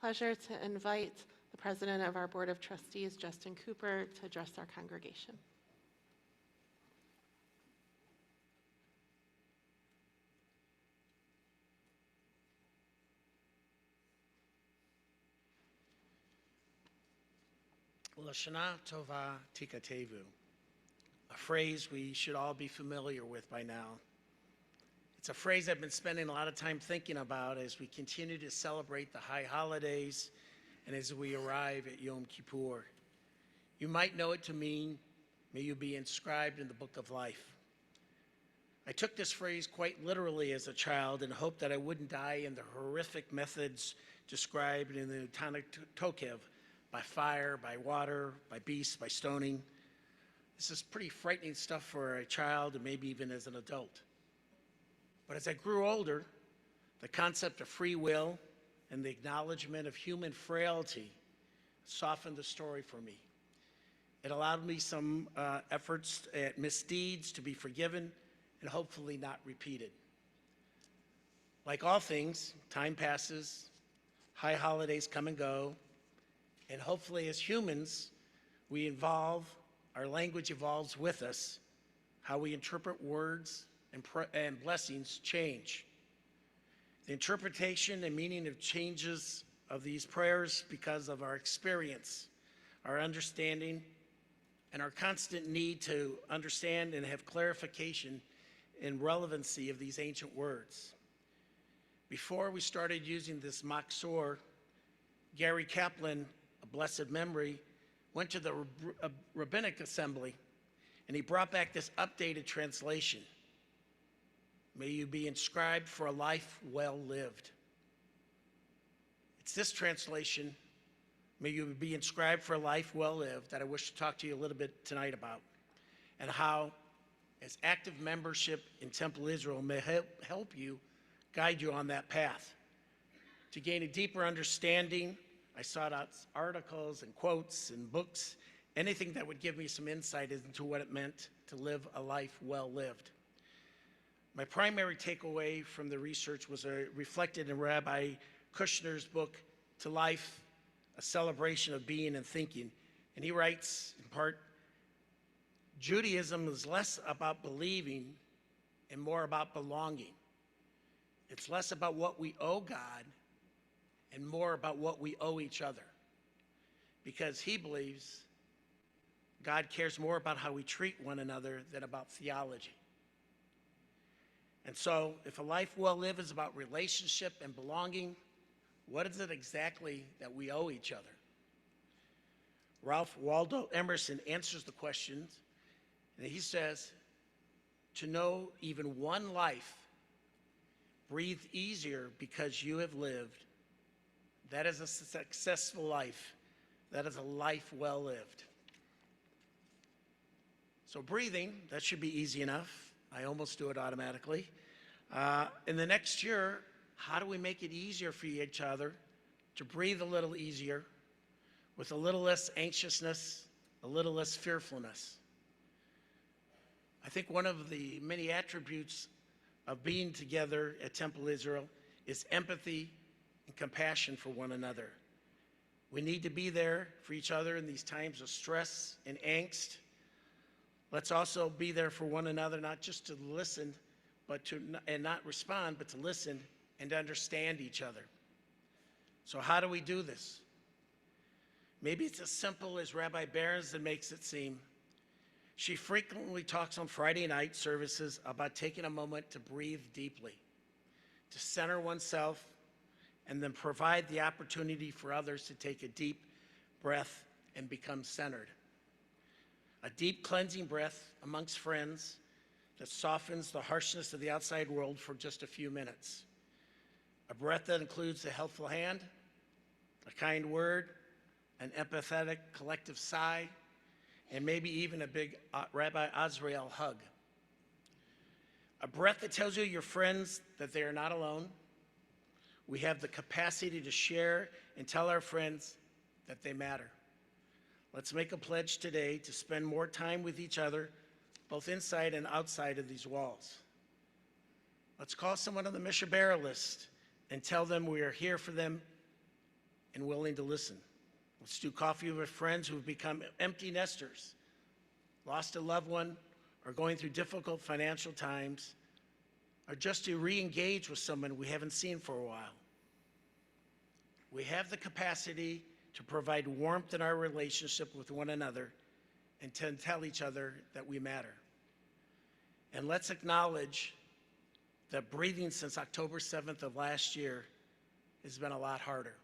pleasure to invite the President of our Board of Trustees, Justin Cooper, to address our congregation. Lashana Tova Tikatevu, a phrase we should all be familiar with by now. It's a phrase I've been spending a lot of time thinking about as we continue to celebrate the high holidays and as we arrive at Yom Kippur. You might know it to mean, may you be inscribed in the book of life. I took this phrase quite literally as a child and hoped that I wouldn't die in the horrific methods described in the Tanakh Tokev, by fire, by water, by beasts, by stoning. This is pretty frightening stuff for a child and maybe even as an adult. But as I grew older, the concept of free will and the acknowledgement of human frailty softened the story for me. It allowed me some efforts at misdeeds to be forgiven and hopefully not repeated. Like all things, time passes, high holidays come and go, and hopefully as humans, we evolve, our language evolves with us, how we interpret words and blessings change. The interpretation and meaning of changes of these prayers because of our experience, our understanding, and our constant need to understand and have clarification and relevancy of these ancient words. Before we started using this Machzor, Gary Kaplan, a blessed memory, went to the rabbinic assembly and he brought back this updated translation. May you be inscribed for a life well lived. It's this translation, may you be inscribed for a life well lived, that I wish to talk to you a little bit tonight about, and how, as active membership in Temple Israel, may help you, guide you on that path. To gain a deeper understanding, I sought out articles and quotes and books, anything that would give me some insight into what it meant to live a life well lived. My primary takeaway from the research was reflected in Rabbi Kushner's book, To Life, A Celebration of Being and Thinking. And he writes, in part, Judaism is less about believing and more about belonging. It's less about what we owe God and more about what we owe each other. Because he believes God cares more about how we treat one another than about theology. And so, if a life well lived is about relationship and belonging, what is it exactly that we owe each other? Ralph Waldo Emerson answers the questions, and he says, to know even one life breathed easier because you have lived, that is a successful life. That is a life well lived. So breathing, that should be easy enough. I almost do it automatically. In the next year, how do we make it easier for each other to breathe a little easier with a little less anxiousness, a little less fearfulness? I think one of the many attributes of being together at Temple Israel is empathy and compassion for one another. We need to be there for each other in these times of stress and angst. Let's also be there for one another, not just to listen, and not respond, but to listen and to understand each other. So how do we do this? Maybe it's as simple as Rabbi Berenson makes it seem. She frequently talks on Friday night services about taking a moment to breathe deeply, to center oneself, and then provide the opportunity for others to take a deep breath and become centered. A deep cleansing breath amongst friends that softens the harshness of the outside world for just a few minutes. A breath that includes a helpful hand, a kind word, an empathetic collective sigh, and maybe even a big Rabbi Azrael hug. A breath that tells you, your friends, that they are not alone. We have the capacity to share and tell our friends that they matter. Let's make a pledge today to spend more time with each other, both inside and outside of these walls. Let's call someone on the Mishabara list and tell them we are here for them and willing to listen. Let's do coffee with friends who've become empty nesters, lost a loved one, or going through difficult financial times, or just to re-engage with someone we haven't seen for a while. We have the capacity to provide warmth in our relationship with one another and to tell each other that we matter. And let's acknowledge that breathing since October 7th of last year has been a lot harder.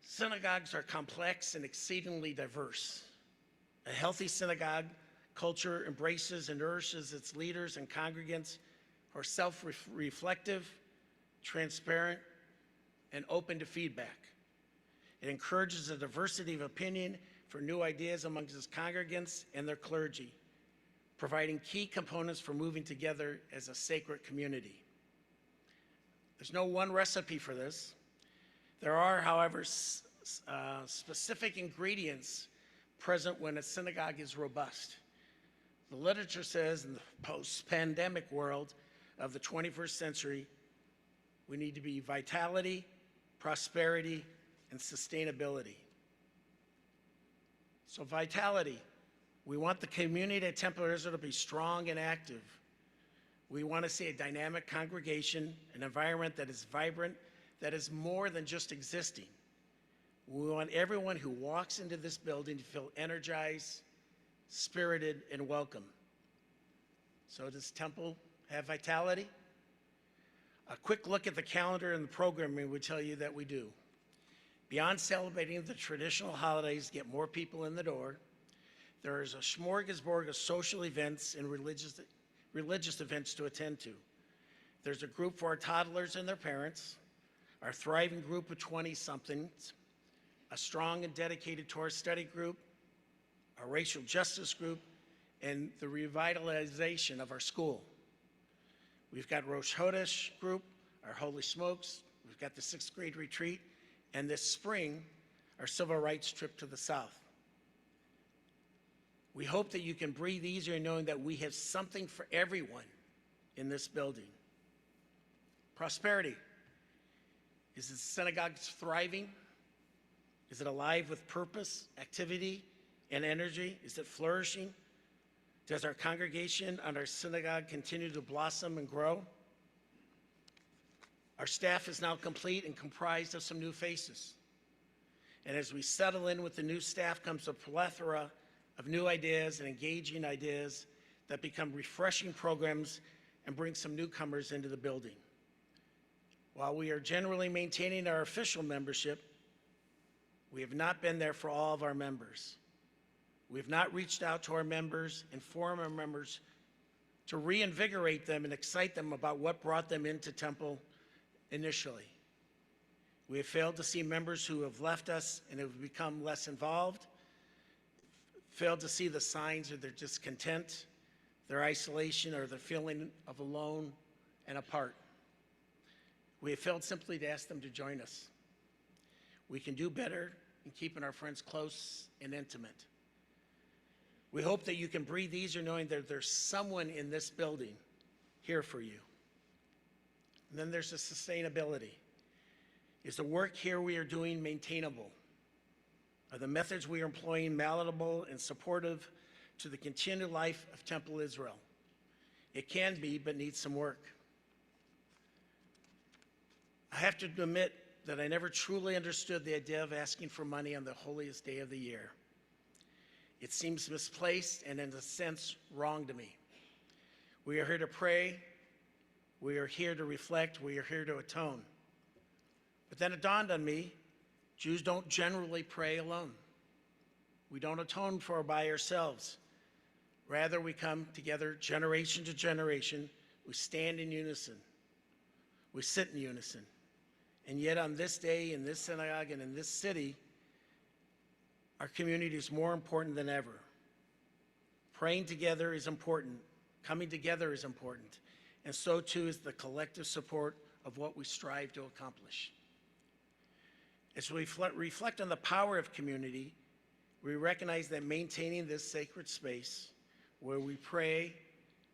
Synagogues are complex and exceedingly diverse. A healthy synagogue culture embraces and nourishes its leaders and congregants who are self-reflective, transparent, and open to feedback. It encourages a diversity of opinion for new ideas amongst its congregants and their clergy, providing key components for moving together as a sacred community. There's no one recipe for this. There are, however, specific ingredients present when a synagogue is robust. The literature says in the post-pandemic world of the 21st century, we need to be vitality, prosperity, and sustainability. So vitality, we want the community at Temple Israel to be strong and active. We want to see a dynamic congregation, an environment that is vibrant, that is more than just existing. We want everyone who walks into this building to feel energized, spirited, and welcome. So does Temple have vitality? A quick look at the calendar and the programming would tell you that we do. Beyond celebrating the traditional holidays to get more people in the door, there is a smorgasbord of social events and religious events to attend to. There's a group for our toddlers and their parents, our thriving group of 20-somethings, a strong and dedicated Torah study group, a racial justice group, and the revitalization of our school. We've got Rosh Chodesh group, our Holy Smokes, we've got the 6th grade retreat, and this spring, our civil rights trip to the South. We hope that you can breathe easier knowing that we have something for everyone in this building. Prosperity. Is the synagogue thriving? Is it alive with purpose, activity, and energy? Is it flourishing? Does our congregation and our synagogue continue to blossom and grow? Our staff is now complete and comprised of some new faces. And as we settle in with the new staff comes a plethora of new ideas and engaging ideas that become refreshing programs and bring some newcomers into the building. While we are generally maintaining our official membership, we have not been there for all of our members. We have not reached out to our members and former members to reinvigorate them and excite them about what brought them into Temple initially. We have failed to see members who have left us and have become less involved, failed to see the signs of their discontent, their isolation, or their feeling of alone and apart. We have failed simply to ask them to join us. We can do better in keeping our friends close and intimate. We hope that you can breathe easier knowing that there's someone in this building here for you. And then there's the sustainability. Is the work here we are doing maintainable? Are the methods we are employing malleable and supportive to the continued life of Temple Israel? It can be, but needs some work. I have to admit that I never truly understood the idea of asking for money on the holiest day of the year. It seems misplaced and, in a sense, wrong to me. We are here to pray. We are here to reflect. We are here to atone. But then it dawned on me, Jews don't generally pray alone. We don't atone for or by ourselves. Rather, we come together generation to generation. We stand in unison. We sit in unison. And yet on this day, in this synagogue, and in this city, our community is more important than ever. Praying together is important. Coming together is important. And so too is the collective support of what we strive to accomplish. As we reflect on the power of community, we recognize that maintaining this sacred space where we pray,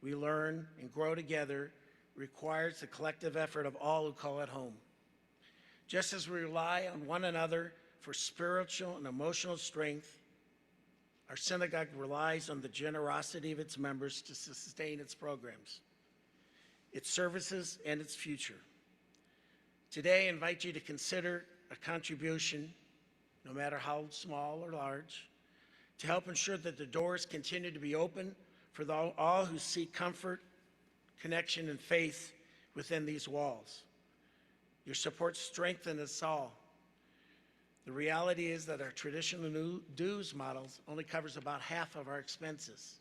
we learn, and grow together requires the collective effort of all who call it home. Just as we rely on one another for spiritual and emotional strength, our synagogue relies on the generosity of its members to sustain its programs, its services, and its future. Today, I invite you to consider a contribution, no matter how small or large, to help ensure that the doors continue to be open for all who seek comfort, connection, and faith within these walls. Your support strengthens us all. The reality is that our traditional dues models only covers about half of our expenses.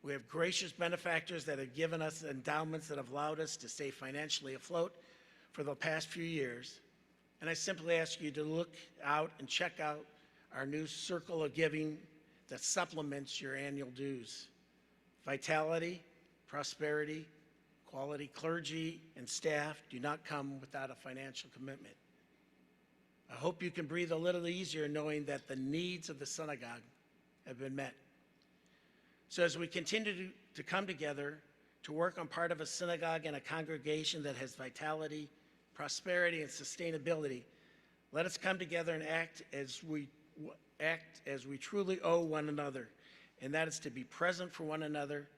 We have gracious benefactors that have given us endowments that have allowed us to stay financially afloat for the past few years. And I simply ask you to look out and check out our new circle of giving that supplements your annual dues. Vitality, prosperity, quality clergy and staff do not come without a financial commitment. I hope you can breathe a little easier knowing that the needs of the synagogue have been met. So as we continue to come together to work on part of a synagogue and a congregation that has vitality, prosperity, and sustainability, let us come together and act as we truly owe one another, and that is to be present for one another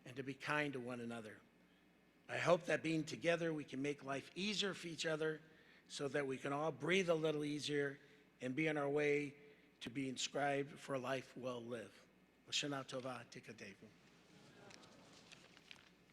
and to be kind to one another. I hope that being together, we can make life easier for each other so that we can all breathe a little easier and be on our way to be inscribed for a life well lived. Shana Tova Tikatevu.